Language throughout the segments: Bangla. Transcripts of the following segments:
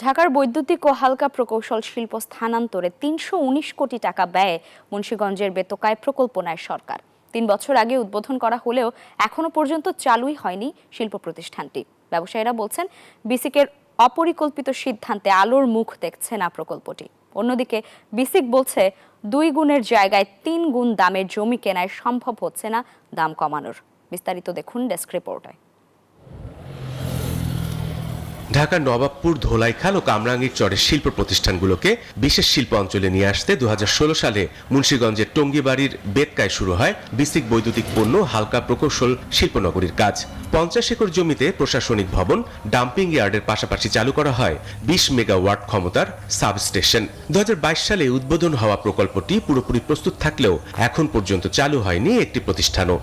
ঢাকার বৈদ্যুতিক ও হালকা প্রকৌশল শিল্প স্থানান্তরে ৩১৯ কোটি টাকা ব্যয়ে মুন্সিগঞ্জের বেতকায় প্রকল্প নেয় সরকার। ৩ বছর আগে উদ্বোধন করা হলেও এখনো পর্যন্ত চালুই হয়নি শিল্প প্রতিষ্ঠানটি। ব্যবসায়ীরা বলছেন, বিসিকের অপরিকল্পিত সিদ্ধান্তে আলোর মুখ দেখছে না প্রকল্পটি। অন্যদিকে বিসিক বলছে ২ গুণের জায়গায় ৩ গুণ দামের জমি কেনায় সম্ভব হচ্ছে না দাম কমানোর। বিস্তারিত দেখুন ডেস্ক রিপোর্টে। ঢাকার নবাবপুর, ধোলাইখাল ও কামরাঙ্গীর চরের শিল্প প্রতিষ্ঠানগুলোকে বিশেষ শিল্প অঞ্চলে নিয়ে আসতে ২০১৬ সালে মুন্সিগঞ্জের টঙ্গীবাড়ির বেতকায় শুরু হয় বিসিক বৈদ্যুতিক পণ্য হালকা প্রকৌশল শিল্পনগরীর কাজ। ৫০ একর জমিতে প্রশাসনিক ভবন, ডাম্পিং ইয়ার্ডের পাশাপাশি চালু করা হয় ২০ মেগাওয়াট ক্ষমতার সাবস্টেশন। ২০২২ সালে উদ্বোধন হওয়া প্রকল্পটি পুরোপুরি প্রস্তুত থাকলেও এখন পর্যন্ত চালু হয়নি একটি প্রতিষ্ঠানও।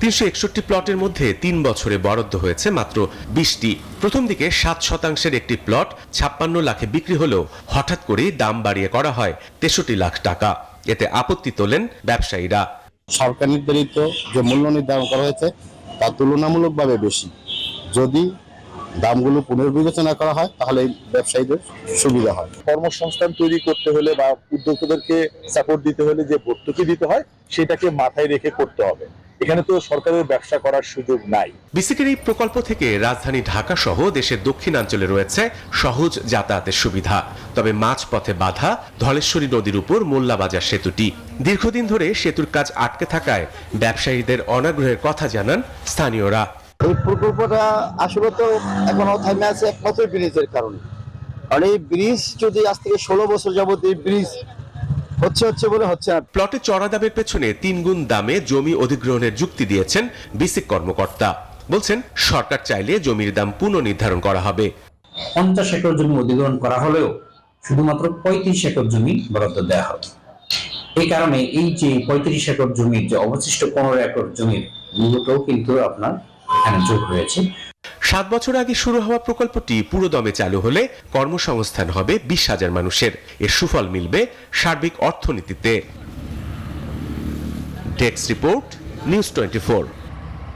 ৩৬১ প্লটের মধ্যে ৩ বছরে বরাদ্দ হয়েছে মাত্র ২০টি। প্রথম দিকে ৭% একটি প্লট ৫৬ লাখে বিক্রি হলেও হঠাৎ করেই দাম বাড়িয়ে করা হয় ৬৩ লাখ টাকা। এতে আপত্তি তোলেন ব্যবসায়ীরা। সরকার নির্ধারিত যে মূল্য নির্ধারণ করা হয়েছে তা তুলনামূলকভাবে বেশি। যদি দামগুলো পুনর্বিবেচনা করা হয় তাহলে ব্যবসায়ীদের সুবিধা হয়। কর্মসংস্থান তৈরি করতে হলে বা উদ্যোক্তাদেরকে সাপোর্ট দিতে হলে যে ভর্তুকি দিতে হয় সেটাকে মাথায় রেখে করতে হবে। এখানে তো সরকারের ব্যবসা করার সুযোগ নাই। বিসিকের এই প্রকল্প থেকে রাজধানী ঢাকা সহ দেশের দক্ষিণাঞ্চলে রয়েছে সহজ যাতায়াতের সুবিধা। তবে মাঝপথে বাধা ধলেশ্বরী নদীর উপর মোল্লাবাজার সেতুটি। দীর্ঘদিন ধরে সেতুর কাজ আটকে থাকায় ব্যবসায়ীদের অনাগ্রহের কথা জানান স্থানীয়রা। এই প্রকল্পটা আসলে তো এখনো থামে আছে একমাত্র ব্রিজের কারণে। আর এই ব্রিজ যদি আজ থেকে ১৬ বছর যাবত এই ব্রিজ হচ্ছে বলে হচ্ছে না। প্লটে চড়া দামের পেছনে ৩ গুণ দামে জমি অধিগ্রহণের যুক্তি দিয়েছেন বিসিক কর্মকর্তা। বলছেন, সরকার চাইলে জমির দাম পুনর্নির্ধারণ করা হবে। ৫০ একর জমি অধিগ্রহণ করা হলেও শুধুমাত্র ৩৫ একর জমি বরাদ্দ দেওয়া হবে। এই কারণে এই যে ৩৫ একর জমির যে অবশিষ্ট ১৫ একর জমির মূল্যটাও কিন্তু আপনার এখানে যোগ হয়েছে। ৭ বছর আগে শুরু হওয়া প্রকল্পটি পুরোদমে চালু হলে কর্মসংস্থান হবে ২০,০০০ মানুষের। এর সুফল মিলবে সার্বিক অর্থনীতিতে। Desk report, news 24।